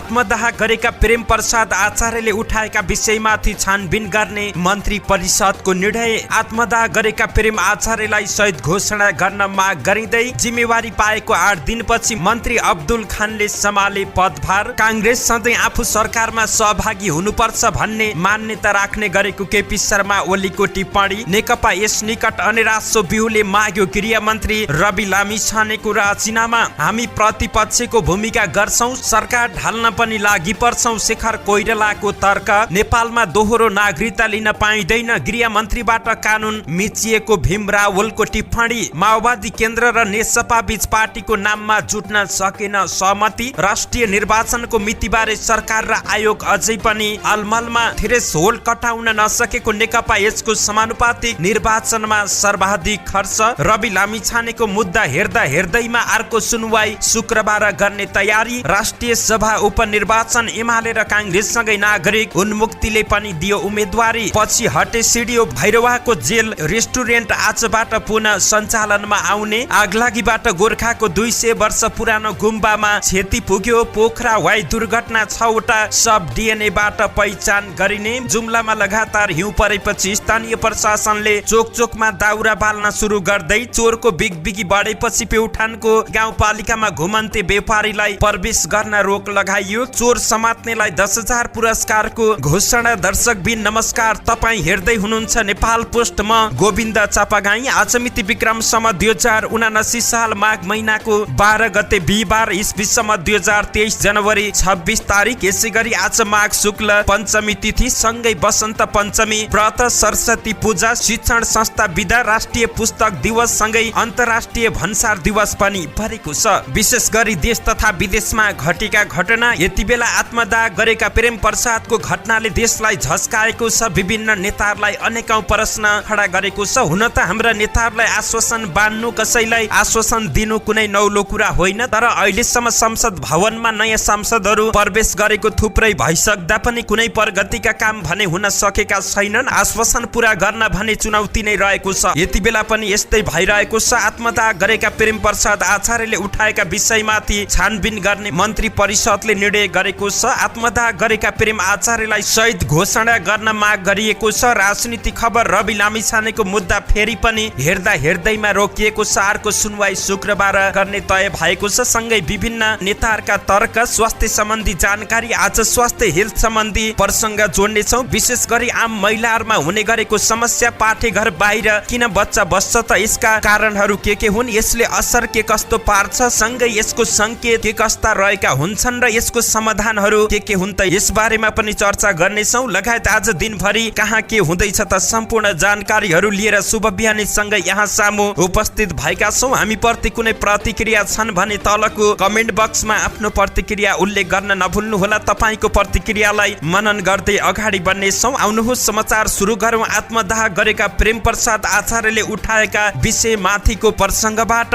आत्मदाह गरेका प्रेम प्रसाद आचार्यले उठाएका विषयमाथि छानबिन गर्ने मन्त्री परिषदको निर्णय। आत्मदाह गरेका प्रेम आचार्यलाई शहीद घोषणा गर्न माग गरिँदै जिम्मेवारी पाएको 8 दिनपछि मन्त्री अब्दुल खानले सम्हाले पदभार। कांग्रेस सधैँ आफू सरकारमा सहभागी हुनुपर्छ भन्ने मान्यता राख्ने गरेको केपी शर्मा ओलीको टिप्पणी। नेकपा यस निकट अनेरासो बिहुले माग्यो गृहमन्त्री रवि लामिछानेको राजीनामा। हामी प्रतिपक्षको भूमिका गर्छौं, सरकार ढाल्न पनि लागि पर्छौं, शेखर कोइरालाको तर्क। नेपालमा दोहोरो नागरिकता लिन पाइँदैन, गृहमन्त्रीबाट कानून मिचिएको भीम रावलको टिप्पणी। माओवादी केन्द्र र नेकपा बीच पार्टीको नाममा जुट्न सकेन सहमति। राष्ट्रिय निर्वाचनको मितिबारे सरकार र आयोग अझै पनि अलमलमा। थ्रेसहोल्ड कटाउन नसकेको नेकपा यसको समानुपातिक निर्वाचनमा सर्वाधिक खर्च। रवि लामिछानेको मुद्दा हेर्दैमा अर्को सुनवाई शुक्रबार गर्ने तयारी। राष्ट्रिय सभा उपनिर्वाचन एमाले र कांग्रेससँगै नागरिक उन्मुक्तिले पनि दियो उम्मेदवारी। पछि हटे सिडिओ भैरवाको जेल रेस्टुरेन्ट आजबाट पुनः सञ्चालनमा आउने। आगलागीबाट गोर्खाको 200 वर्ष पुरानो गुम्बामा क्षति पुग्यो। पोखरा वाइ दुर्घटना 6 वटा सब डिएनएबाट पहिचान गरिने। जुम्लामा लगातार हिउँ परेपछि स्थानीय प्रशासनले चोकचोकमा दाउरा बाल्न सुरु गर्दै चोरको बिगबिगी बढेपछि प्युठानको गाउँपालिकामा घुमन्ते व्यापारीलाई प्रवेश गर्न रोक लगाइयो। चोर समात्नेलाई 10,000 पुरस्कारको घोषणा। दर्शकबिन नमस्कार, तपाईँ हेर्दै हुनुहुन्छ नेपाल पोस्ट। म गोविन्द चापागाई। आज मिति विक्रमसम्म 2079 साल माघ महिनाको 12 गते बिहिबार, ईस्वीसम्म 2023 जनवरी 26 तारिक। यसै गरी आज माघ शुक्ल पञ्चमी तिथि सँगै वसन्त पञ्चमी व्रत, सरस्वती पूजा, शिक्षण संस्था बिदा, राष्ट्रिय पुस्तक दिवस सँगै अन्तर्राष्ट्रिय भन्सार दिवस पनि परेको छ। विशेष गरी देश तथा विदेशमा घटेका घटना। यति बेला आत्मदाह गरेका प्रेम प्रसादको घटनाले देशलाई झस्काएको छ। विभिन्न नेताहरूलाई अनेकौं प्रश्न खडा गरेको छ। हुन त हाम्रा नेताहरूलाई आश्वासन बाँड्नु, कसैलाई आश्वासन दिनु कुनै नौलो कुरा होइन, तर अहिलेसम्म संसद भवनमा नयाँ सांसदहरू प्रवेश गरेको थुप्रै भइसक्दा पनि कुनै प्रगतिका काम भने हुन सकेका छैनन्। आश्वासन पूरा गर्न भने चुनौती नै रहेको छ। यति बेला पनि यस्तै भइरहेको छ। आत्मदाह गरेका प्रेम प्रसाद आचार्यले उठाएका विषयमाथि छानबिन गर्ने मन्त्री परिषदले निर्णय गरेको छ। आत्मदाह गरेका प्रेम आचार्यलाई शहीद घोषणा गर्न माग गरिएको छ। राजनीतिक खबर। रवि लामिछानेको मुद्दा फेरि पनि हेर्दैमा रोकिएको छ। अर्को सुनवाई शुक्रबार गर्ने तय भएको छ। सँगै विभिन्न नेताहरूका तर्क। स्वास्थ्य सम्बन्धी जानकारी। आज स्वास्थ्य हेल्थ सम्बन्धी प्रसङ्ग जोड्नेछौँ। विशेष गरी आम महिलाहरूमा हुने गरेको समस्या। पाठेघर बाहिर किन बच्चा बस्छ त यसका कारणहरू के हुन्, यसले असर के कस्तो पार्छ, सँगै यसको संकेत के कस्ता रहेका हुन्छन् र यसको समाधानहरू के हुन् त यस बारेमा पनि चर्चा गर्नेछौँ। लगायत आज दिनभरि कहाँ के हुँदैछ त सम्पूर्ण जानकारीहरू लिएर शुभ बिहानीसँगै यहाँ सामु उपस्थित भएका छौँ। हामी प्रति कुनै प्रतिक्रिया छन् भने तलको कमेन्ट बक्समा आफ्नो प्रतिक्रिया उल्लेख गर्न नभुल्नुहोला। तपाईँको प्रतिक्रियालाई मनन गर्दै अगाडि बढ्नेछौँ। आउनुहोस् समाचार सुरु गरौँ। आत्मदाह गरेका प्रेम प्रसाद आचार्यले उठाएका विषयमाथिको प्रसङ्गबाट।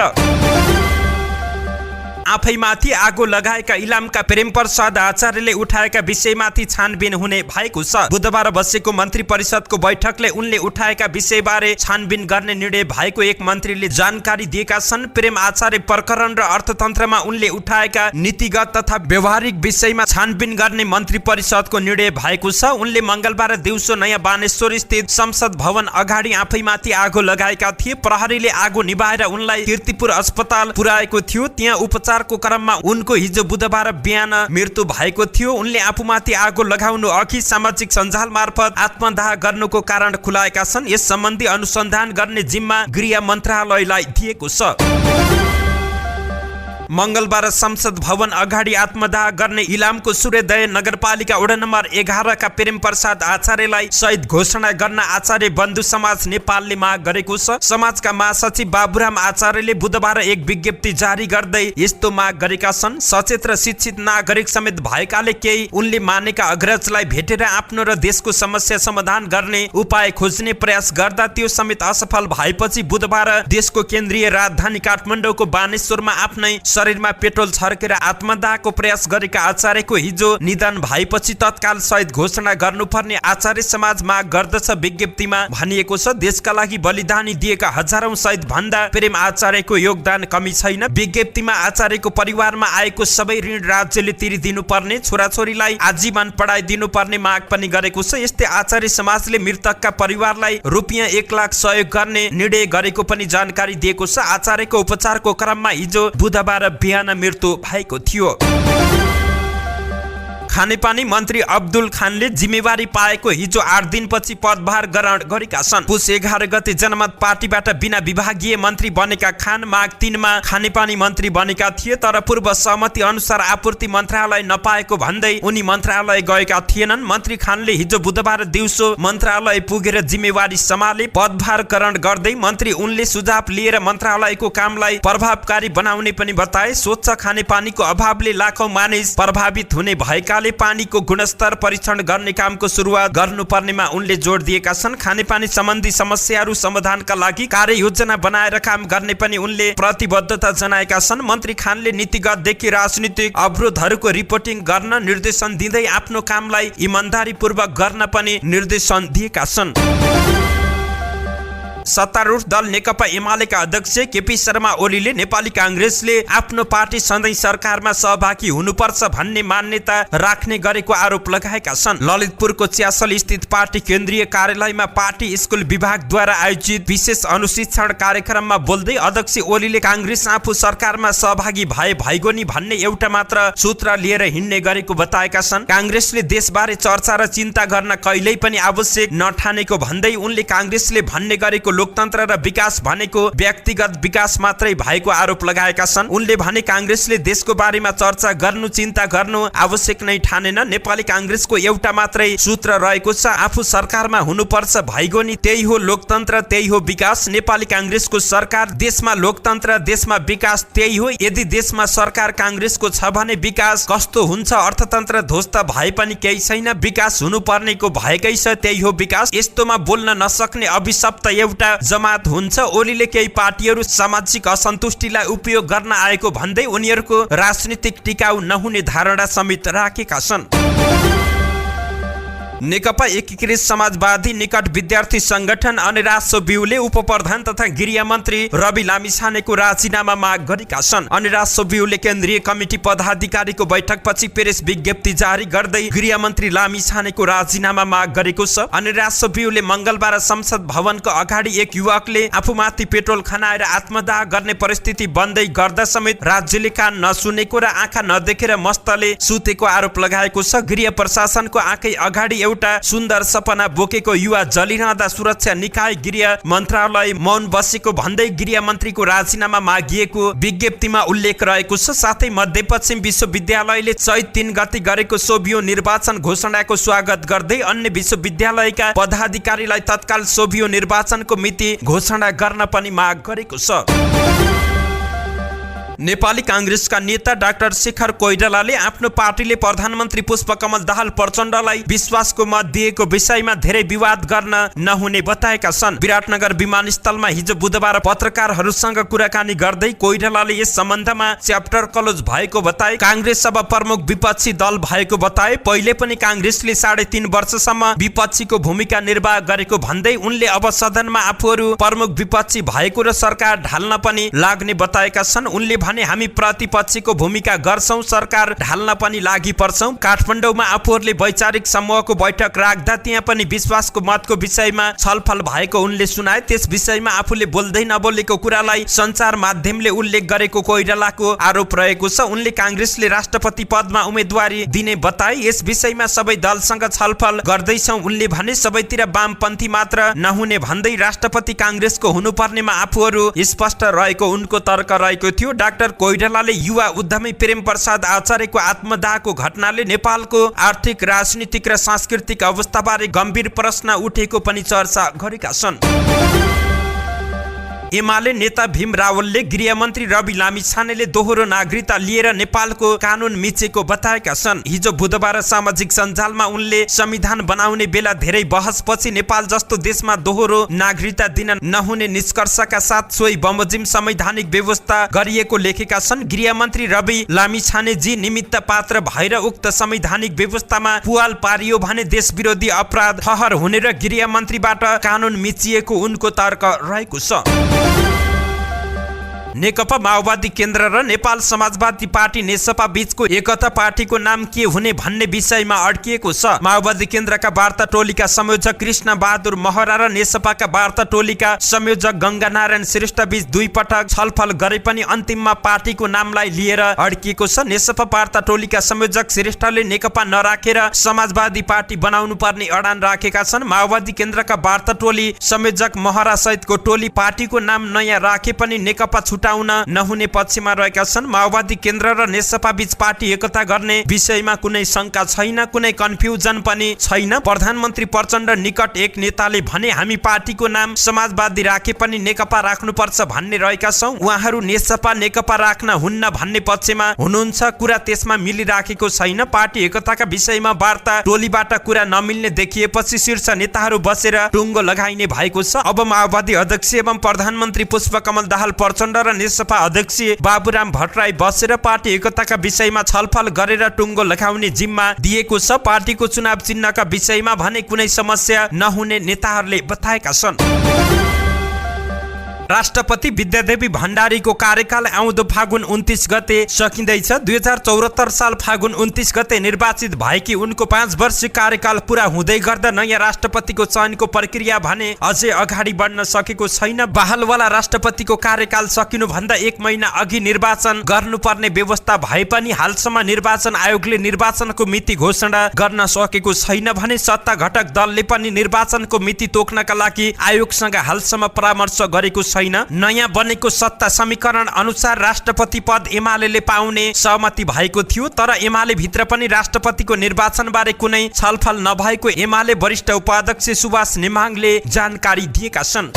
आफैमाथि आगो लगाएका इलामका प्रेम प्रसाद आचार्यले उठाएका विषयमाथि छानबिन हुने भएको छ। बुधबार बसेको मन्त्री परिषदको बैठकले उनले उठाएका विषयबारे छानबिन गर्ने निर्णय भएको एक मन्त्रीले जानकारी दिएका छन्। प्रेम आचार्य प्रकरण र अर्थतन्त्रमा उनले उठाएका नीतिगत तथा व्यवहारिक विषयमा छानबिन गर्ने मन्त्री परिषदको निर्णय भएको छ। उनले मंगलबार दिउँसो नयाँ बानेश्वर स्थित संसद भवन अगाडि आफैमाथि आगो लगाएका थिए। प्रहरीले आगो निभाएर उनलाई कीर्तिपुर अस्पताल पुर्याएको थियो। त्यहाँ उपचार को क्रममा उनको हिजो बुधबार बिहान मृत्यु भएको थियो। उनले आफूमाथि आगो लगाउनु अघि सामाजिक सञ्जाल मार्फत आत्मदाह गर्नुको कारण खुलाएका छन्। यस सम्बन्धी अनुसन्धान गर्ने जिम्मा गृह मन्त्रालयलाई दिएको छ। मंगलबार संसद भवन अगाडि आत्मदाह गर्ने इलामको सूर्योदय नगरपालिका वडा नम्बर 11 का प्रेम प्रसाद आचार्यलाई शहीद घोषणा गर्न आचार्य बन्धु समाज नेपालले माग गरेको छ। समाजका महासचिव बाबुराम आचार्यले बुधबार एक विज्ञप्ति जारी गर्दै यस्तो माग गरेका छन्। सचेत र शिक्षित नागरिक समेत भएकाले केही उनले मानेका अग्रजलाई भेटेर आफ्नो र देशको समस्या समाधान गर्ने उपाय खोज्ने प्रयास गर्दा त्यो समेत असफल भएपछि बुधबार देशको केन्द्रीय राजधानी काठमाडौँको बानेश्वरमा आफ्नै शरीरमा पेट्रोल छर्केर आत्मदाहको प्रयास गरेका आचार्यको हिजो निधन भएपछि तत्काल शहीद घोषणा गर्नुपर्ने आचार्य समाज माग गर्दछ। विज्ञप्तिमा भनिएको छ, देशका लागि बलिदानी दिएका हजारौं शहीद भन्दा प्रेम आचार्यको योगदान कमी छैन। विज्ञप्तिमा आचार्यको परिवारमा आएको सबै ऋण राज्यले तिरिदिनु पर्ने, छोराछोरीलाई आजीवन पढाइ दिनुपर्ने माग पनि गरेको छ। यस्तै आचार्य समाजले मृतकका परिवारलाई रुपियाँ 1 लाख सहयोग गर्ने निर्णय गरेको पनि जानकारी दिएको छ। आचार्यको उपचारको क्रममा हिजो बुधबार बिहान मृत्यु भएको थियो। खानेपानी मन्त्री अब्दुल खानले जिम्मेवारी पाएको हिजो 8 दिनपछि पदभार ग्रहण गरेका छन्। पुस 11 गते जनमत पार्टीबाट बिना विभागीय मन्त्री बनेका खान माघ 3 मा खानेपानी मन्त्री बनेका थिए, तर पूर्व सहमति अनुसार आपूर्ति मन्त्रालय नपाएको भन्दै उनी मन्त्रालय गएका थिएनन्। मन्त्री खानले हिजो बुधबार दिउँसो मन्त्रालय पुगेर जिम्मेवारी सम्हाले। पदभार ग्रहण गर्दै मन्त्री उनले सुझाव लिएर मन्त्रालयको कामलाई प्रभावकारी बनाउने पनि बताए। स्वच्छ खानेपानीको अभावले लाखौं मानिस प्रभावित हुने भएकाले पानीको गुणस्तर परीक्षण गर्ने कामको सुरुवात गर्नुपर्नेमा उनले जोड दिएका छन्। खानेपानी सम्बन्धी समस्याहरू समाधानका लागि कार्ययोजना बनाएर काम गर्ने पनि उनले प्रतिबद्धता जनाएका छन्। मन्त्री खानले नीतिगतदेखि राजनीतिक अवरोधहरूको रिपोर्टिङ गर्न निर्देशन दिँदै आफ्नो कामलाई इमानदारीपूर्वक गर्न पनि निर्देशन दिएका छन्। सत्तारूढ दल नेकपा एमालेका अध्यक्ष केपी शर्मा ओलीले नेपाली कांग्रेसले आफ्नो पार्टी सधैँ सरकारमा सहभागी हुनुपर्छ भन्ने मान्यता राख्ने गरेको आरोप लगाएका छन्। ललितपुरको च्यासल स्थित पार्टी केन्द्रीय कार्यालयमा पार्टी स्कुल विभागद्वारा आयोजित विशेष अनुशिक्षण कार्यक्रममा बोल्दै अध्यक्ष ओलीले कांग्रेस आफू सरकारमा सहभागी भए भइगयो नि भन्ने एउटा मात्र सूत्र लिएर हिँड्ने गरेको बताएका छन्। कांग्रेसले देशबारे चर्चा र चिन्ता गर्न कहिल्यै पनि आवश्यक नठानेको भन्दै उनले कांग्रेसले भन्ने गरेको लोकतन्त्र र विकास भनेको व्यक्तिगत विकास मात्रै भएको आरोप लगाएका छन्। उनले भने कांग्रेसले देशको बारेमा चर्चा गर्नु चिन्ता गर्नु आवश्यक नै ठानेन। नेपाली कांग्रेसको एउटा मात्रै सूत्र रहेको छ, आफू सरकारमा हुनुपर्छ, भइगयो नि, त्यही हो लोकतन्त्र, त्यही हो विकास। नेपाली कांग्रेसको सरकार, देशमा लोकतन्त्र, देशमा विकास त्यही हो। यदि देशमा सरकार कांग्रेसको छ भने विकास कस्तो हुन्छ? अर्थतन्त्र ध्वस्त भए पनि केही छैन, विकास हुनुपर्नेको भएकै छ, त्यही हो विकास। यस्तोमा बोल्न नसक्ने अभिशप्त एउटा जमात हुन्छ। ओलीले केही पार्टीहरू सामाजिक असन्तुष्टिलाई उपयोग गर्न आएको भन्दै उनीहरूको राजनीतिक टिकाउ नहुने धारणा समेत राखेका छन्। नेकपा एकीकृत समाजवादी निकट विद्यार्थी संगठन अनिराज सोबिउले उपप्रधान तथा गृह मन्त्री रवि लामिछानेको राजीनामा माग गरेका छन्। अनिराज सोबिउले केन्द्रीय कमिटी पदाधिकारीको बैठकपछि प्रेस विज्ञप्ति जारी गर्दै गृह मन्त्री लामिछानेको राजीनामा माग गरेको छ। अनिराज सोबिउले मंगलबार संसद भवनको अगाडि एक युवकले आफूमाथि पेट्रोल खनाएर आत्मदाह गर्ने परिस्थिति बन्दै गर्दा समेत राज्यले कान नसुनेको र आँखा नदेखेर मस्तले सुतेको आरोप लगाएको छ। गृह प्रशासनको आँखै अगाडि एउटा सुन्दर सपना बोकेको युवा जलिरहँदा सुरक्षा निकाय गृह मन्त्रालय मौन बसेको भन्दै गृह मन्त्रीको राजीनामा मागिएको विज्ञप्तिमा उल्लेख रहेको छ। साथै मध्यपश्चिम विश्वविद्यालयले चैत 3 गते गरेको सोभियो निर्वाचन घोषणाको स्वागत गर्दै अन्य विश्वविद्यालयका पदाधिकारीलाई तत्काल सोभियो निर्वाचनको मिति घोषणा गर्न पनि माग गरेको छ। नेपाली कांग्रेसका नेता डाक्टर शेखर कोइरालाले आफ्नो पार्टीले प्रधानमन्त्री पुष्पकमल दाहाल प्रचण्डलाई विश्वासको मत दिएको विषयमा धेरै विवाद गर्न नहुने बताएका छन्। विराटनगर विमानस्थलमा हिजो बुधबार पत्रकारहरूसँग कुराकानी गर्दै कोइरालाले यस सम्बन्धमा च्याप्टर क्लोज भएको बताए। कांग्रेस अब प्रमुख विपक्षी दल भएको बताए। पहिले पनि कांग्रेसले 3.5 वर्षसम्म विपक्षीको भूमिका निर्वाह गरेको भन्दै उनले अब सदनमा आफूहरू प्रमुख विपक्षी भएको र सरकार ढाल्न पनि लाग्ने बताएका छन्। उनले भने हामी प्रतिपक्षीको भूमिका गर्छौं, सरकार ढाल्न पनि लागि पर्छौं। काठमाडौँमा आफूहरूले वैचारिक समूहको बैठक राख्दा त्यहाँ पनि विश्वासको मतको विषयमा छलफल भएको उनले सुनाए। त्यस विषयमा आफूले बोल्दै नबोलेको कुरालाई सञ्चार माध्यमले उल्लेख गरेको कोइरालाको आरोप रहेको छ। उनले कांग्रेसले राष्ट्रपति पदमा उम्मेदवारी दिने बताए। यस विषयमा सबै दलसँग छलफल गर्दैछौं उनले भने। सबैतिर वामपन्थी मात्र नहुने भन्दै राष्ट्रपति कांग्रेसको हुनुपर्नेमा आफूहरू स्पष्ट रहेको उनको तर्क रहेको थियो। डाक्टर कोइरालाले युवा उद्यमी प्रेम प्रसाद आचार्यको आत्मदाहको घटनाले नेपालको आर्थिक, राजनीतिक र सांस्कृतिक अवस्थाबारे गम्भीर प्रश्न उठेको पनि चर्चा गरेका छन्। एमाले नेता भीम रावलले गृहमन्त्री रवि लामिछानेले दोहोरो नागरिकता लिएर नेपालको कानून मिचेको बताएका छन्। हिजो बुधबार सामाजिक सञ्जालमा उनले संविधान बनाउने बेला धेरै बहसपछि नेपाल जस्तो देशमा दोहोरो नागरिकता दिन नहुने निष्कर्षका साथ सोही बमोजिम संवैधानिक व्यवस्था गरिएको लेखेका छन्। गृहमन्त्री रवि लामिछाने जी निमित्त पात्र भएर उक्त संवैधानिक व्यवस्थामा पुवाल पारियो भने देश विरोधी अपराध ठहर हुने र गृहमन्त्रीबाट कानून मिचिएको उनको तर्क रहेको छ। नेकपा माओवादी केन्द्र र नेपाल समाजवादी पार्टी नेसपा बीचको एकता पार्टीको नाम के हुने भन्ने विषयमा अड्किएको छ। माओवादी केन्द्रका वार्ता टोलीका संयोजक कृष्ण बहादुर महरा र नेसपाका वार्ता टोलीका संयोजक गंगानारायण श्रेष्ठ बीच दुई पटक छलफल गरे पनि अन्तिममा पार्टीको नामलाई लिएर अड्किएको छ। नेसपा वार्ता टोलीका संयोजक श्रेष्ठले नेकपा नराखेर समाजवादी पार्टी बनाउनु पर्ने अडान राखेका छन्। माओवादी केन्द्रका वार्ता टोली संयोजक महरा सहितको टोली पार्टीको नाम नयाँ राखे पनि नेकपा छुटाउन नहुने पक्षमा रहेका छन्। माओवादी केन्द्र र नेसपा बीच पार्टी एकता गर्ने विषयमा कुनै शंका छैन, कुनै कन्फ्युजन पनि छैन। प्रधानमन्त्री प्रचण्ड निकट एक नेताले भने हामी पार्टीको नाम समाजवादी राखे पनि नेकपा राख्नुपर्छ भन्ने रहेका छौं। उहाँहरू नेसपा नेकपा राख्न हुन्न भन्ने पक्षमा हुनुहुन्छ। कुरा त्यसमा मिलिराखेको छैन। पार्टी एकताका विषयमा वार्ता टोलीबाट कुरा नमिल्ने देखिएपछि शीर्ष नेताहरू बसेर टुङ्गो लगाइने भएको छ। अब माओवादी अध्यक्ष एवं प्रधानमन्त्री पुष्पकमल दाहाल प्रचण्ड र नेसपा अध्यक्ष बाबुराम भट्टराई बसेर पार्टी एकताका विषयमा छलफल गरेर टुङ्गो लगाउने जिम्मा दिएको छ। पार्टीको चुनाव चिन्हका विषयमा भने कुनै समस्या नहुने नेताहरूले बताएका छन्। राष्ट्रपति विद्यादेवी भण्डारीको कार्यकाल आउँदो फागुन 29 गते सकिँदैछ। 2074 साल फागुन 29 गते निर्वाचित भएकी उनको 5 वर्षीय कार्यकाल पूरा हुँदै गर्दा नयाँ राष्ट्रपतिको चयनको प्रक्रिया भने अझै अगाडि बढ्न सकेको छैन। बहालवाला राष्ट्रपतिको कार्यकाल सकिनुभन्दा 1 महिना अघि निर्वाचन गर्नुपर्ने व्यवस्था भए पनि हालसम्म निर्वाचन आयोगले निर्वाचनको मिति घोषणा गर्न सकेको छैन भने सत्ता घटक दलले पनि निर्वाचनको मिति तोक्नका लागि आयोगसँग हालसम्म परामर्श गरेको छैन। नयाँ बनेको सत्ता समीकरण अनुसार राष्ट्रपति पद एमाले पाउने सहमति भएको थियो, तर एमाले भित्र पनि राष्ट्रपतिको निर्वाचन बारे कुनै छलफल नभएको एमाले वरिष्ठ उपाध्यक्ष सुभाष नेमाङले जानकारी दिएका छन्।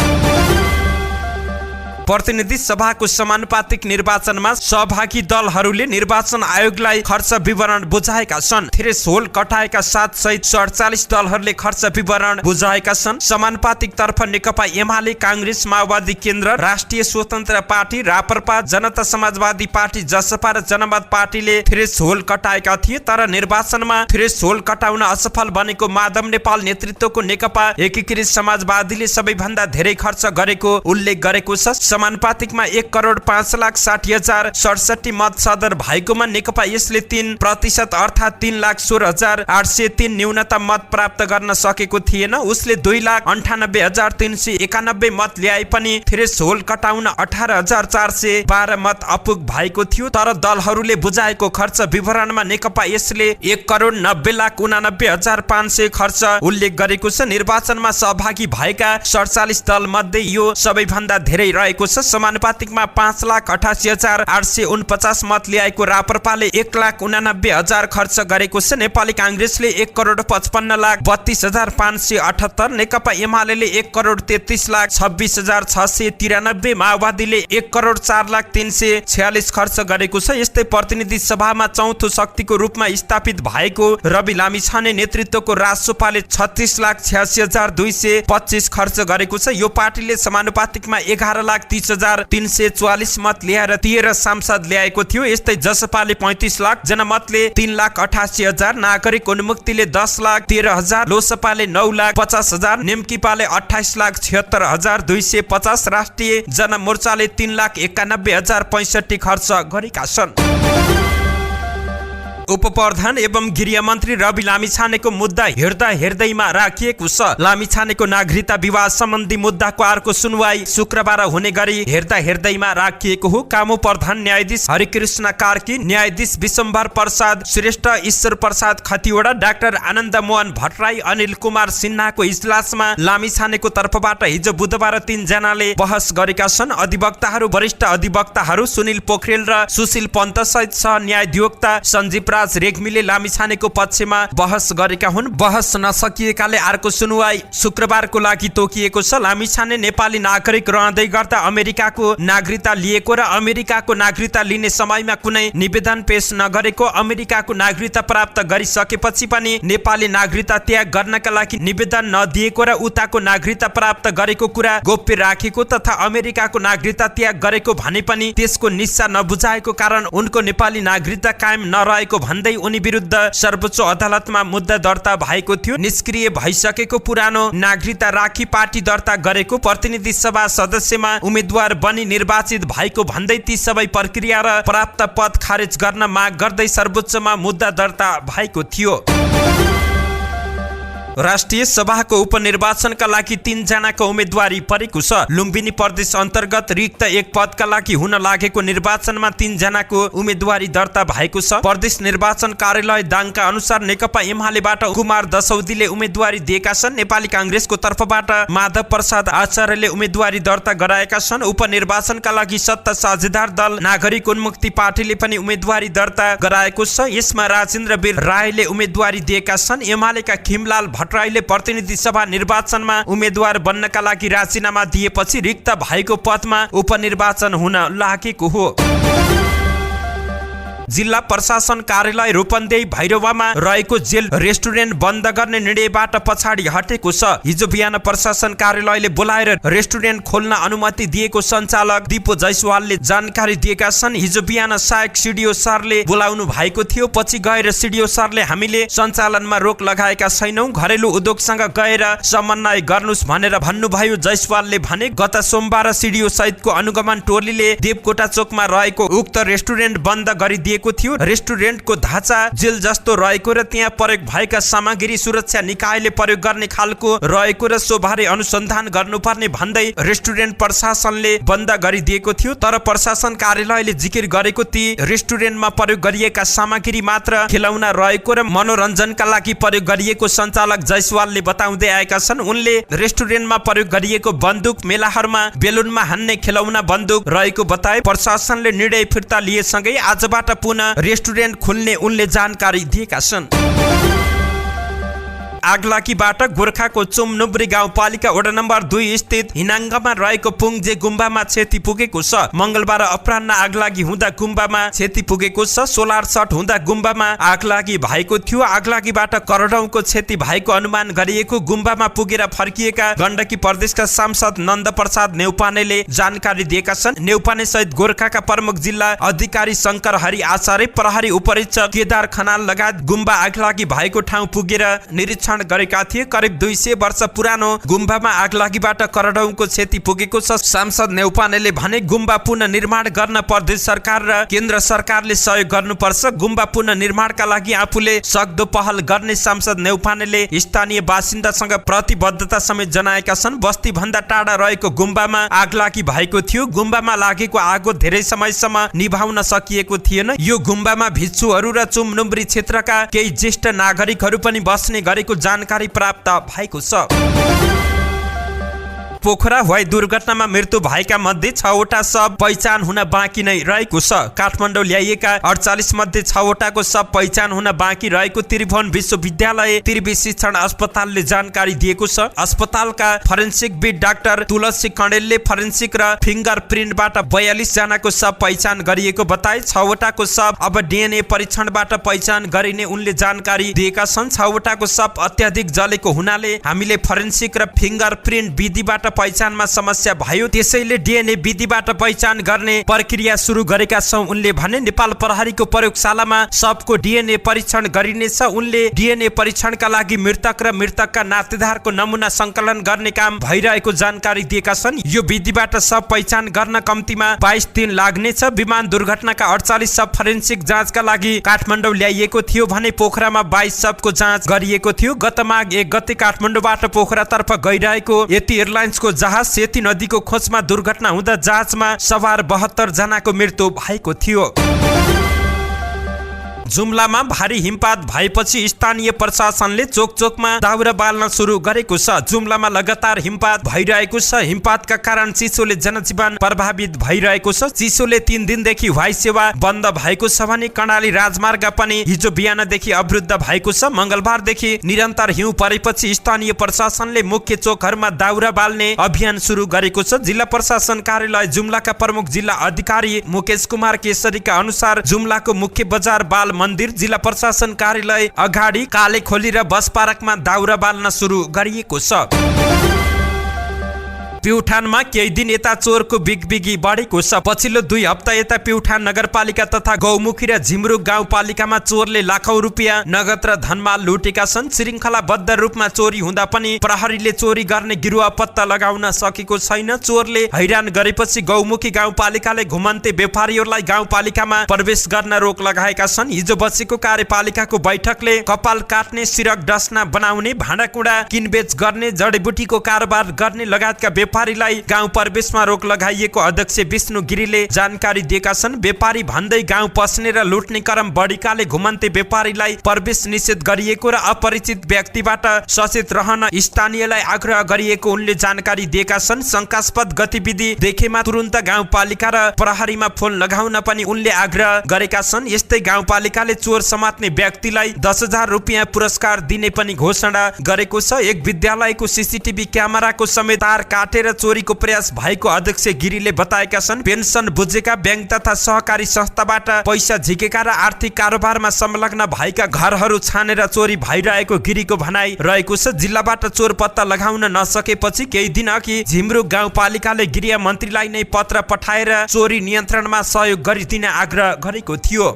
प्रतिनिधि सभाको समानुपातिक निर्वाचनमा सहभागी दलहरूले निर्वाचन आयोगलाई खर्च विवरण बुझाएका छन्। थ्रेसहोल्ड कटाएका साथ सहित 47 दलहरूले खर्च विवरण बुझाएका छन्। समानुपातिक तर्फ नेकपा एमाले, कांग्रेस, माओवादी केन्द्र, राष्ट्रिय स्वतन्त्र पार्टी, राप्रपा, जनता समाजवादी पार्टी, जसपा र जनमत पार्टीले थ्रेसहोल्ड कटाएका थिए, तर निर्वाचनमा थ्रेसहोल्ड कटाउन असफल बनेको माधव नेपाल नेतृत्वको नेकपा एकीकृत समाजवादीले सबैभन्दा धेरै खर्च गरेको उल्लेख गरेको छ। समानुपातिकमा 1,05,60,067 मत सदर भएकोमा नेकपा यसले 3% अर्थात् 3,16,803 न्यूनतम मत प्राप्त गर्न सकेको थिएन। उसले 2,98,391 मत ल्याए पनि थ्रेसहोल्ड कटाउन 18,412 मत अपुग भएको थियो। तर दलहरूले बुझाएको खर्च विवरणमा नेकपा यसले 1,90,89,500 खर्च उल्लेख गरेको छ। निर्वाचनमा सहभागी भएका 47 दल मध्ये यो सबैभन्दा धेरै रहेको छ। समानुपातिकमा 5,88,849 मत ल्याएको राप्रपाले 1,89,000 खर्च गरेको छ। नेपाली कांग्रेसले 1,55,32,578, नेकपा एमाले 1,33,26,693, माओवादीले 1,04,03,46 खर्च गरेको छ। यस्तै प्रतिनिधि सभामा चौथो शक्तिको रूपमा स्थापित भएको रवि लामिछाने नेतृत्वको रासोपाले 36,86,225 खर्च गरेको छ। यो पार्टीले समानुपातिकमा 11,30,344 मत ल्याएर 13 सांसद ल्याएको थियो। यस्तै जसपाले 35 लाख, जनमतले 3,88,000, नागरिक उन्मुक्तिले 10,13,000, लोसपाले 9,50,000, नेमकीपाले 28,76,250, राष्ट्रिय जनमोर्चाले 3,91,065 खर्च गरेका छन्। उपप्रधान एवं गृहमन्त्री रवि लामिछानेको मुद्दा हेर्दैमा राखिएको छ। लामिछानेको नागरिकता विवाद सम्बन्धी मुद्दाको अर्को सुनवाई शुक्रबार हुने गरी हेर्दैमा राखिएको हो। कामु प्रधान न्यायाधीश हरिकृष्ण कार्की, न्यायाधीश विशम्भर प्रसाद श्रेष्ठ, ईश्वर प्रसाद खतिवडा, डाक्टर आनन्द मोहन भट्टराई, अनिल कुमार सिन्हाको इजलासमा लामिछानेको तर्फबाट हिजो बुधबार 3 जनाले बहस गरेका छन्। अधिवक्ताहरू वरिष्ठ अधिवक्ताहरू सुनिल पोखरेल र सुशील पन्त सहित सह न्यायाधिवक्ता सञ्जीव नटराज रेग्मीले लामिछानेको पक्षमा बहस गरेका हुन्। बहस नसकिएकाले अर्को सुनुवाई शुक्रबारको लागि तोकिएको छ। लामिछाने नेपाली नागरिक रहँदै गर्दा अमेरिकाको नागरिकता लिएको र अमेरिकाको नागरिकता लिने समयमा कुनै निवेदन पेश नगरेको, अमेरिकाको नागरिकता प्राप्त गरिसकेपछि पनि नेपाली नागरिकता त्याग गर्नका लागि निवेदन नदिएको र उताको नागरिकता प्राप्त गरेको कुरा गोप्य राखेको तथा अमेरिकाको नागरिकता त्याग गरेको भने पनि त्यसको निस्सा नबुझाएको कारण उनको नेपाली नागरिकता कायम नरहेको भन्दै उनी विरुद्ध सर्वोच्च अदालतमा मुद्दा दर्ता भएको थियो। निष्क्रिय भइसकेको पुरानो नागरिकता राखी पार्टी दर्ता गरेको प्रतिनिधि सभा सदस्यमा उम्मेद्वार बनी निर्वाचित भएको भन्दै ती सबै प्रक्रिया र प्राप्त पद खारेज गर्न माग गर्दै सर्वोच्चमा मुद्दा दर्ता भएको थियो। राष्ट्रिय सभाको उपनिर्वाचनका लागि 3 जनाको उम्मेदवारी परेको छ। लुम्बिनी प्रदेश अन्तर्गत रिक्त 1 पदका लागि हुन लागेको निर्वाचनमा 3 जनाको उम्मेदवारी दर्ता भएको छ। प्रदेश निर्वाचन कार्यालय दाङका अनुसार नेकपा एमालेबाट कुमार दसौदीले उम्मेदवारी दिएका छन्। नेपाली कांग्रेसको तर्फबाट माधव प्रसाद आचार्यले उम्मेदवारी दर्ता गराएका छन्। उपनिर्वाचनका लागि सत्ता साझेदार दल नागरिक उन्मुक्ति पार्टीले पनि उम्मेदवारी दर्ता गराएको छ। यसमा राजेन्द्र वीर रायले उम्मेदवारी दिएका छन्। एमालेका खिमलाल भट्टराईले प्रतिनिधि सभा निर्वाचनमा उम्मेद्वार बन्नका लागि राजीनामा दिएपछि रिक्त भएको पदमा उपनिर्वाचन हुन लागेको हो। जिल्ला प्रशासन कार्यालय रूपन्देही भैरवामा रहेको जेल रेस्टुरेन्ट बन्द गर्ने निर्णयबाट पछाडि हटेको छ। हिजो बिहान प्रशासन कार्यालयले बोलाएर रेस्टुरेन्ट खोल्न अनुमति दिएको सञ्चालक दिपु जयसवालले जानकारी दिएका छन्। हिजो बिहान सहायक सिडिओ सरले बोलाउनु भएको थियो। पछि गएर सिडिओ सरले हामीले सञ्चालनमा रोक लगाएका छैनौं, घरेलु उद्योगसँग गएर समन्वय गर्नुस् भनेर भन्नुभयो। जयसवालले भने गत सोमबार सिडिओ सहितको अनुगमन टोलीले देवकोटा चोकमा रहेको उक्त रेस्टुरेन्ट बन्द गरिदिएको थियो। रेस्टुरेन्टको ढाँचा जेल जस्तो रहेको र त्यहाँ प्रयोग भएका सामग्री सुरक्षा निकायले प्रयोग गर्ने खालको रहेको र सोबारे अनुसन्धान गर्नुपर्ने भन्दै रेस्टुरेन्ट प्रशासनले बन्द गरिदिएको थियो। तर प्रशासन कार्यालयले जिकिर गरेको ती रेस्टुरेन्टमा प्रयोग गरिएका सामग्री मात्र खेलौना रहेको र मनोरञ्जनका लागि प्रयोग गरिएको सञ्चालक जयसवालले बताउँदै आएका छन्। उनले रेस्टुरेन्टमा प्रयोग गरिएको बन्दुक मेलाहरूमा बेलुनमा हान्ने खेलौना बन्दुक रहेको बताए। प्रशासनले निर्णय फिर्ता लिएसँगै आजबाट पुनः रेस्टुरेन्ट खुल्ने उनले जानकारी दिएका छन्। आगलागीबाट गोर्खाको चुमनुब्री गाउँपालिका वडा नम्बर 2 स्थित हिनाङ्गमा रहेको पुङजे गुम्बामा क्षति पुगेको छ। मंगलबार अपराह्न आगलागी हुँदा गुम्बामा क्षति पुगेको छ। सोलर सर्ट हुँदा गुम्बामा आगलागी भएको थियो। आगलागीबाट करोडौंको क्षति भएको अनुमान गरिएको गुम्बामा पुगेर फर्किएका गण्डकी प्रदेशका सांसद नन्द प्रसाद नेउपानेले जानकारी दिएका छन्। नेउपाने सहित गोर्खाका प्रमुख जिल्ला अधिकारी शंकर हरि आचार्य, प्रहरी उपरीक्षक केदार खनाल लगायत गुम्बा आगलागी भएको ठाउँ पुगेर निरीक्षण गरेका थिए। करिब 200 वर्ष पुरानो गुम्बामा आगलागीबाट करोडौंको क्षति पुगेको छ। सांसद नेउपानेले भने गुम्बा पुनः निर्माण गर्न प्रदेश सरकार र केन्द्र सरकारले सहयोग गर्नुपर्छ। गुम्बा पुनः निर्माणका लागि आफूले सक्दो पहल गर्ने सांसद नेउपानेले स्थानीय बासिन्दासँग प्रतिबद्धता समेत जनाएका छन्। बस्ती भन्दा टाढा रहेको गुम्बामा आगलागी भएको थियो। गुम्बामा लागेको आगो धेरै समयसम्म निभाउन सकिएको थिएन। यो गुम्बामा भिक्षुहरू र चुमनुब्री क्षेत्रका केही ज्येष्ठ नागरिकहरू पनि बस्ने गरेको जानकारी प्राप्त भएको छ। पोखरा हवाई दुर्घटनामा मृत्यु भएका मध्ये 6 वटा शव पहिचान हुन बाँकी नै रहेको छ। काठमाडौँ ल्याइएका 48 मध्ये 6 वटाको शव पहिचान हुन बाँकी रहेको त्रिभुवन विश्वविद्यालय त्रिवी शिक्षण अस्पतालले जानकारी दिएको छ। अस्पतालका फरेन्सिक विद डाक्टर तुलसी कणेलले फरेन्सिक र फिङ्गर प्रिन्टबाट 42 जनाको शव पहिचान गरिएको बताए। 6 वटाको शव अब DNA परीक्षणबाट पहिचान गरिने उनले जानकारी दिएका छन्। 6 वटाको शव अत्याधिक जलेको हुनाले हामीले फरेन्सिक र फिङ्गर प्रिन्ट विधिबाट पहिचानमा समस्या भयो, त्यसैले DNA विधिबाट पहिचान गर्ने प्रक्रिया सुरु गरेका छौं उनले भने। नेपाल प्रहरीको प्रयोगशालामा शवको DNA परीक्षण गरिनेछ। उनले DNA परीक्षणका लागि मृतक र मृतकका नातेदारको नमुना संकलन गर्ने काम भइरहेको जानकारी दिएका छन्। यो विधिबाट शव पहिचान गर्न कम्तीमा 22 दिन लाग्नेछ। विमान दुर्घटनाका 48 शव फरेन्सिक जाँचका लागि काठमाडौँ ल्याइएको थियो भने पोखरामा 22 शवको जाँच गरिएको थियो। गत माघ 1 गते काठमाडौँबाट पोखरातर्फ गइरहेको यति एयरलाइन्स को जहाज सेती नदीको खोजमा दुर्घटना हुँदा जहाजमा सवार 72 जनाको मृत्यु भएको थियो। जुम्लामा भारी हिमपात भएपछि स्थानीय प्रशासनले चोकचोकमा दाउरा बाल्न सुरु गरेको छ। जुम्लामा लगातार हिमपात भइरहेको छ। हिमपातका कारण चिसोले जनजीवन प्रभावित भइरहेको छ। चिसोले 3 दिनदेखि वायु सेवा बन्द भएको छ भने कर्णाली राजमार्ग पनि हिजो बिहानदेखि अवरुद्ध भएको छ। मंगलबारदेखि निरन्तर हिउँ परेपछि स्थानीय प्रशासनले मुख्य चोकहरूमा दाउरा बाल्ने अभियान सुरु गरेको छ। जिल्ला प्रशासन कार्यालय जुम्लाका प्रमुख जिल्ला अधिकारी मुकेश कुमार केसरीका अनुसार जुम्लाको मुख्य बजार बाल मन्दिर जिल्ला प्रशासन कार्यालय अगाडि काले खोली र बस पार्कमा दाउरा बाल्न सुरु गरिएको छ। प्युठानमा केही दिन यता चोरको बिगबिगी बढेको छ। पछिल्लो 2 हप्ता यता प्युठान नगरपालिका तथा गौमुखी र झिमरुक गाउँपालिकामा चोरले लाखौं रुपियाँ नगद र धनमाल लुटेका छन्। श्रृङ्खलाबद्ध रूपमा चोरी हुँदा पनि प्रहरीले चोरी गर्ने गिरुवा पत्ता लगाउन सकेको छैन। चोरले हैरान गरेपछि गौमुखी गाउँपालिकाले घुमन्ते व्यापारीहरूलाई गाउँपालिकामा प्रवेश गर्न रोक लगाएका छन्। हिजो बसेको कार्यपालिकाको बैठकले कपाल काट्ने, सिरक डस्ना बनाउने, भाँडाकुँडा किनबेच गर्ने, जडीबुटीको कारोबार गर्ने लगायतका व्यापारीलाई गाउँ प्रवेशमा रोक लगाइएको अध्यक्ष विष्णु गिरीले जानकारी दिएका छन्। व्यापारी भन्दै गाउँ पस्ने र लुट्ने क्रम बढीकाले घुमन्ते व्यापारीलाई प्रवेश निषेध गरिएको र अपरिचित व्यक्तिबाट सचेत रहन स्थानीयलाई आग्रह गरिएको उनले जानकारी दिएका छन्। शंकास्पद गतिविधि देखेमा तुरुन्त गाउँपालिका र प्रहरीमा फोन लगाउन पनि उनले आग्रह गरेका छन्। यस्तै गाउँपालिकाले चोर समात्ने व्यक्तिलाई 10,000 रुपियाँ पुरस्कार दिने पनि घोषणा गरेको छ। एक विद्यालयको सीसीटीभी क्यामेराको समेत तार काटेर चोरीको प्रयास भएको अध्यक्ष गिरीले बताएका छन्। पेन्सन बुझेका बैंक तथा सहकारी संस्थाबाट पैसा झिकेका र आर्थिक कारोबारमा संलग्न भएका घरहरू छानेर चोरी भइरहेको गिरीको भनाइ रहेको छ। जिल्लाबाट चोर पत्ता लगाउन नसकेपछि केही दिन अघि झिमरुक गाउँपालिकाले गृह मन्त्रीलाई नै पत्र पठाएर चोरी नियन्त्रणमा सहयोग गरिदिन आग्रह गरेको थियो।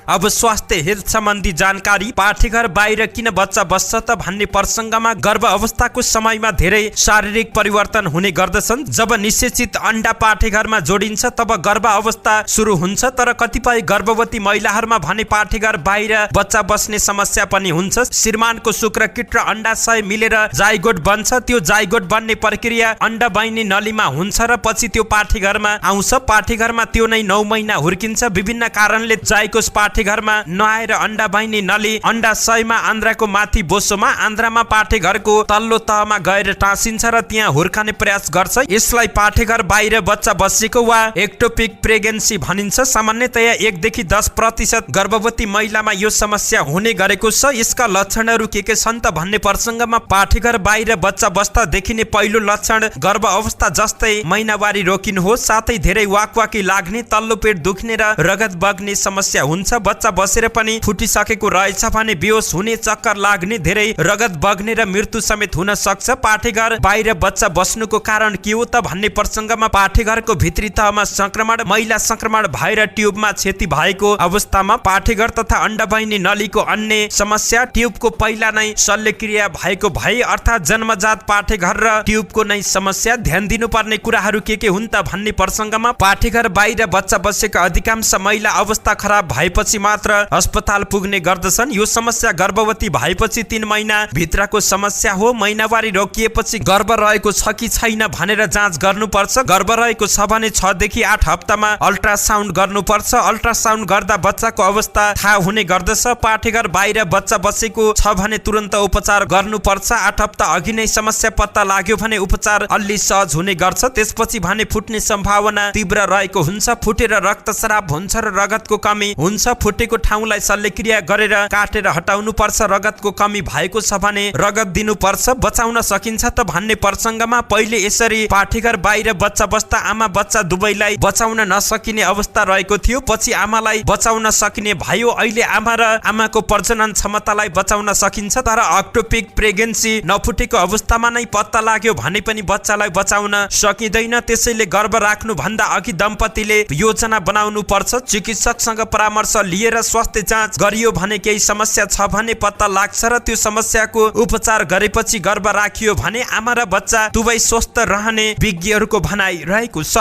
अब स्वास्थ्य हेल्थ सम्बन्धी जानकारी। पाठेघर बाहिर किन बच्चा बस्छ त भन्ने प्रसङ्गमा गर्भ अवस्थाको समयमा धेरै शारीरिक परिवर्तन हुने गर्दछन्। जब निषेचित अण्डा पाठेघरमा जोडिन्छ तब गर्भ अवस्था सुरु हुन्छ। तर कतिपय गर्भवती महिलाहरूमा भने पाठेघर बाहिर बच्चा बस्ने समस्या पनि हुन्छ। श्रीमानको शुक्रकीट र अण्डाशय मिलेर जाइगोट बन्छ। त्यो जाइगोट बन्ने प्रक्रिया अण्डवाहिनी नलीमा हुन्छ र पछि त्यो पाठेघरमा आउँछ। पाठेघरमा त्यो नै 9 महिना हुर्किन्छ। विभिन्न कारणले जाइकोस पाठेघरमा नआएर अण्डावाहिनी नली अण्डाशयमा आन्द्राको माथि बोसोमा आन्द्रामा पाठेघरको तल्लो तहमा गएर टाँसिन्छ र त्यहाँ हुर्काने प्रयास गर्छ। यसलाई पाठेघर बाहिर बच्चा बसेको वा एक्टोपिक प्रेग्नेन्सी भनिन्छ। सामान्यतया 1 देखि 10% गर्भवती महिलामा यो समस्या हुने गरेको छ। यसका लक्षणहरू के छन् त भन्ने प्रसङ्गमा पाठेघर बाहिर बच्चा बस्दा देखिने पहिलो लक्षण गर्भ अवस्था जस्तै महिनावारी रोकिनु हो, साथै धेरै वाकवाकी लाग्ने, तल्लो पेट दुख्ने र रगत बग्ने समस्या हुन्छ। बच्चा बसेर पनि फुटिसकेको रहेछ भने बेहोस हुने, चक्कर लाग्ने, धेरै रगत बग्ने र मृत्यु समेत हुन सक्छ। पाठेघर बाहिर बच्चा बस्नुको कारण के हो त भन्ने प्रसङ्गमा पाठेघरको भित्री तहमा संक्रमण, महिला संक्रमण भएर ट्युबमा क्षति भएको अवस्थामा, पाठेघर तथा अण्डवाहिनी नलीको अन्य समस्या, ट्युबको पहिला नै शल्यक्रिया भएको भए अर्थात् जन्मजात पाठेघर र ट्युबको नै समस्या। ध्यान दिनुपर्ने कुराहरू के हुन् त भन्ने प्रसङ्गमा पाठेघर बाहिर बच्चा बसेका अधिकांश महिला अवस्था खराब भएपछि मात्र अस्पताल पुग्ने गर्दछन्। यो समस्या गर्भवती भएपछि 3 महिना भित्रको समस्या हो। महिनावारी रोकिएपछि गर्भ रहेको छ कि छैन भनेर जाँच गर्नुपर्छ। गर्भ रहेको छ भने 6 देखि 8 हप्तामा अल्ट्रासाउन्ड गर्नुपर्छ। अल्ट्रासाउन्ड गर्दा बच्चाको अवस्था थाहा हुने गर्दछ। पाठेघर बाहिर बच्चा बसेको छ भने तुरन्त उपचार गर्नुपर्छ। 8 हप्ता अघि नै समस्या पत्ता लाग्यो भने उपचार अलि सहज हुने गर्छ। त्यसपछि भने फुट्ने सम्भावना तीव्र रहेको हुन्छ। फुटेर रक्तस्राव हुन्छ र रगतको कमी हुन्छ। फुटेको ठाउँलाई शल्यक्रिया गरेर काटेर हटाउनु पर्छ। रगतको कमी भएको छ भने रगत दिनुपर्छ। बचाउन सकिन्छ त भन्ने प्रसङ्गमा पहिले यसरी पाठेघर बाहिर बच्चा बस्दा आमा बच्चा दुवैलाई बचाउन नसकिने अवस्था रहेको थियो। पछि आमालाई बचाउन सकिने भयो। अहिले आमा र आमाको प्रजनन क्षमतालाई बचाउन सकिन्छ। तर एक्टोपिक प्रेग्नेन्सी नफुटेको अवस्थामा नै पत्ता लाग्यो भने पनि बच्चालाई बचाउन सकिँदैन। त्यसैले गर्भ राख्नु भन्दा अघि दम्पतिले योजना बनाउनु पर्छ। चिकित्सकसँग परामर्श लिएर स्वास्थ्य जाँच गरियो भने केही समस्या छ भने पत्ता लाग्छ र त्यो समस्याको उपचार गरेपछि गर्भ राखियो भने आमा र बच्चा दुवै स्वस्थ रहने विज्ञहरूको भनाइ रहेको छ।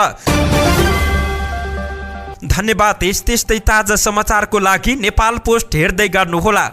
धन्यवाद। यस्तै ताजा समाचारको लागि नेपाल पोस्ट हेर्दै गर्नुहोला।